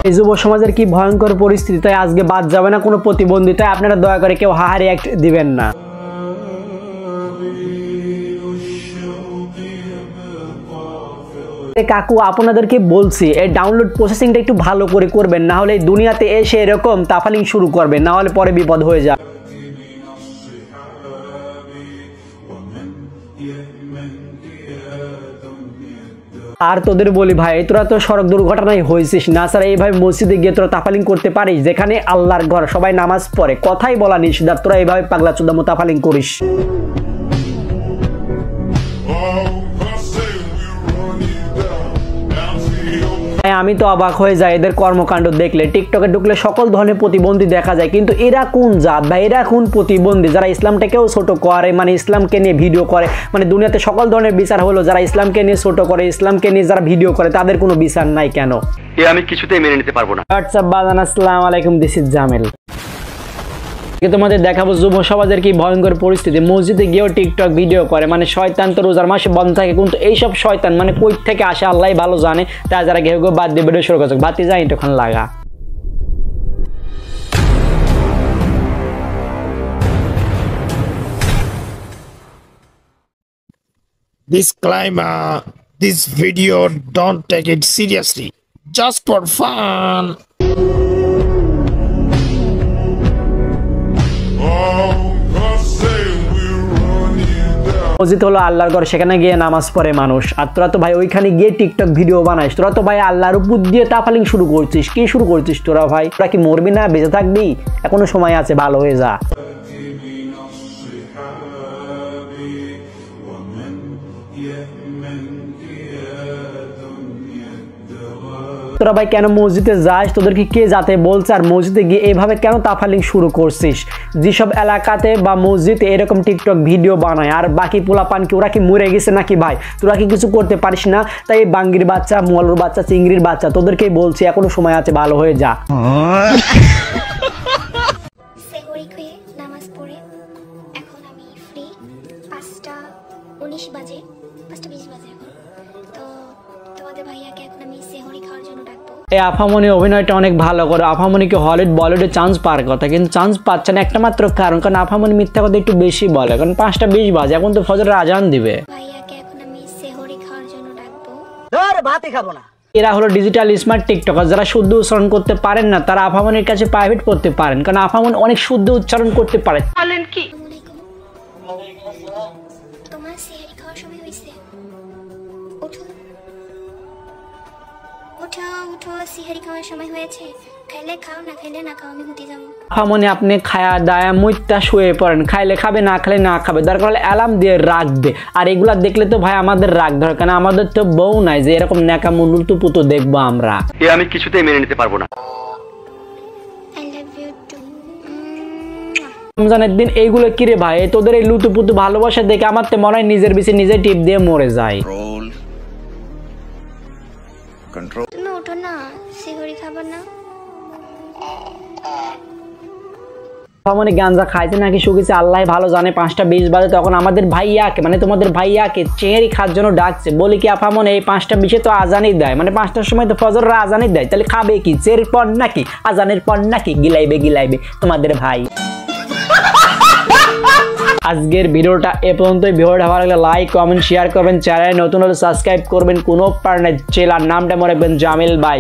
এই যুব সমাজের কি ভয়ঙ্কর পরিস্থিতি, তাই আজকে বাদ যাবে না কোনো প্রতিবন্ধিতায়। আপনারা দয়া করে কেউ হাহা রিঅ্যাক্ট দিবেন না। কাকু আপনাদেরকে বলছি এই ডাউনলোড প্রসেসিংটা একটু ভালো করে করবেন, না হলে দুনিয়াতে এসে এরকম তাফালিং শুরু করবেন, না হলে পরে বিপদ হয়ে যাবে। আর তোদের বলি ভাই, তোরা তো সড়ক দুর্ঘটনায় হয়েছিস না স্যার, এইভাবে মসজিদে গিয়ে তোরা তাফালিং করতে পারিস যেখানে আল্লাহর ঘর, সবাই নামাজ পড়ে, কথাই বলা নিষেধ, তোরা এইভাবে পাগলা চোদা মতো তাফালিং করিস। আমি তো অবাক হয়ে যাই এদের কর্মকাণ্ড দেখলে। টিকটকে ঢুকলে সকল ধরনের প্রতিবন্ধী দেখা যায়, কিন্তু এরা কোন জাত বা এরা কোন প্রতিবন্ধী যারা ইসলামটাকেও ছোট করে, মানে ইসলামকে নিয়ে ভিডিও করে, মানে দুনিয়াতে সকল ধরনের বিচার হলো যারা ইসলামকে নিয়ে ছোট করে, ইসলামকে নিয়ে যারা ভিডিও করে তাদের কোনো বিচার নাই কেন? আমি কিছুতেই মেনে নিতে পারবো না। হোয়াটসঅ্যাপ বাজান, আসসালামু আলাইকুম, দিস ইজ জামিল। তোমাদের দেখাবো যুব সমাজের কি ভয়ঙ্কর পরিস্থিতি। মসজিদে গিয়েও টিকটক ভিডিও করে, মানে শয়তান তো রোজার মাসে বন্ধ থাকে, কিন্তু এইসব শয়তান মানে কই থেকে আসে আল্লাহ ভালো জানে। তা যারা ঘেউ ঘেউ বাদ দিয়ে ভিডিও শুরু করছে, বাতি যায় তখন লাগা। Disclaimer: this video don't take it seriously, just for fun. মসজিদ হলো আল্লাহর ঘর, সেখানে গিয়ে নামাজ পড়ে মানুষ। আর তোরা তো ভাই ওইখানে গিয়ে টিকটক ভিডিও বানাইস, তোরা তো ভাই আল্লাহর উপর দিয়ে তাফালিং শুরু করছিস। কি শুরু করছিস তোরা ভাই? তোরা কি মরবি না, বেঁচে থাকবি? এখনো সময় আছে, ভালো হয়ে যা। তোরা ভাই কেন মসজিদে যাস? তোদেরকে কে যাতে বলছে? আর মসজিদে গিয়ে এইভাবে কেন তাফালিং শুরু করছিস? যেসব এলাকাতে বা মসজিদে এরকম টিকটক ভিডিও বানায় আর বাকি পোলাপান কি ওরা কি মরে গেছে নাকি ভাই? তোরা কি কিছু করতে পারিস না? তাই এই বাঙ্গির বাচ্চা, মোয়ালুর বাচ্চা, চিংড়ির বাচ্চা, তোদেরকেই বলছি এখনো সময় আছে, ভালো হয়ে যা। নামাজ পড়ে এখন আমি ফ্রি। 5:19 বাজে, 5:20 বাজে এখন। তো তোমাদের ভাইয়াকে এখন আমি সেহরি খাওয়ার জন্য ডাকবো। এই আফামনি অভিনয়টা অনেক ভালো করে। আফামনিকে হলিউড বলিউডে চান্স পাওয়ার কথা, কিন্তু চান্স পাচ্ছে না একটা মাত্র কারণ আফামনি মিথ্যা কথা একটু বেশি বলে। কারণ 5:20 বাজে, এখন তো ফজরের আজান দিবে। ভাইয়াকে এখন আমি সেহরি খাওয়ার জন্য ডাকবো। ধর ভাতই খাবো না। এরা হলো ডিজিটাল স্মার্ট টিকটকার, যারা শুদ্ধ উচ্চারণ করতে পারেন না তারা আফামনির কাছে প্রাইভেট করতে পারেন, কারণ আফামনি অনেক শুদ্ধ উচ্চারণ করতে পারে। বলেন কি? তোমার সেহরি খাওয়ার সময় হয়েছে, ওঠো ওঠো ওঠো, সেহরি খাওয়ার সময় হয়েছে। খাইলে খাও, না খাইলে না খাও, আমি হুতি যাবো। আফামনি আপনি খায়া দায়া মুইতা শুয়ে পড়েন, খাইলে খাবে, না খাইলে না খাবে, দরকার হলে অ্যালার্ম দিয়ে রাখবে। আর এগুলা দেখলে তো ভাই আমাদের রাগ ধরে, কারণ আমাদের তো বউ নাই যে এরকম ন্যাকা মুলুল তো পুতো দেখবো আমরা। আমি কিছুতেই মেনে নিতে পারবো না। I love you too. রমজানের দিন এইগুলো কিরে ভাই? তোদের এই লুতু পুতু ভালোবাসা দেখে আমার তো মনে হয় নিজের বিছে নিজে টিপ দিয়ে মরে যায়। তুমি ওঠো না, সেহরি খাবো না? আফামনি গাঞ্জা খাইতে নাকি শুকিয়েছে আল্লাহ ভালো জানে। 5:20 বাজে, তখন আমাদের ভাইয়াকে মানে তোমাদের ভাইয়াকে চেহারি খাওয়ার জন্য ডাকছে। বলি কি আফামনি এই 5:20 তো আজানই দেয়, মানে 5টার সময় তো ফজরের আজানই দেয়, তাহলে খাবে কি? চেহারির পর নাকি আজানের পর নাকি গিলাইবে তোমাদের ভাই। আজকের ভিডিওটা এ পর্যন্তই। ভিডিওটা ভালো লাগলে লাইক, কমেন্ট, শেয়ার করবেন। চ্যানেলে নতুন হলে সাবস্ক্রাইব করবেন। কোনো পার নাই, চ্যানেলের নামটা মনে রাখবেন জামিল ভাই।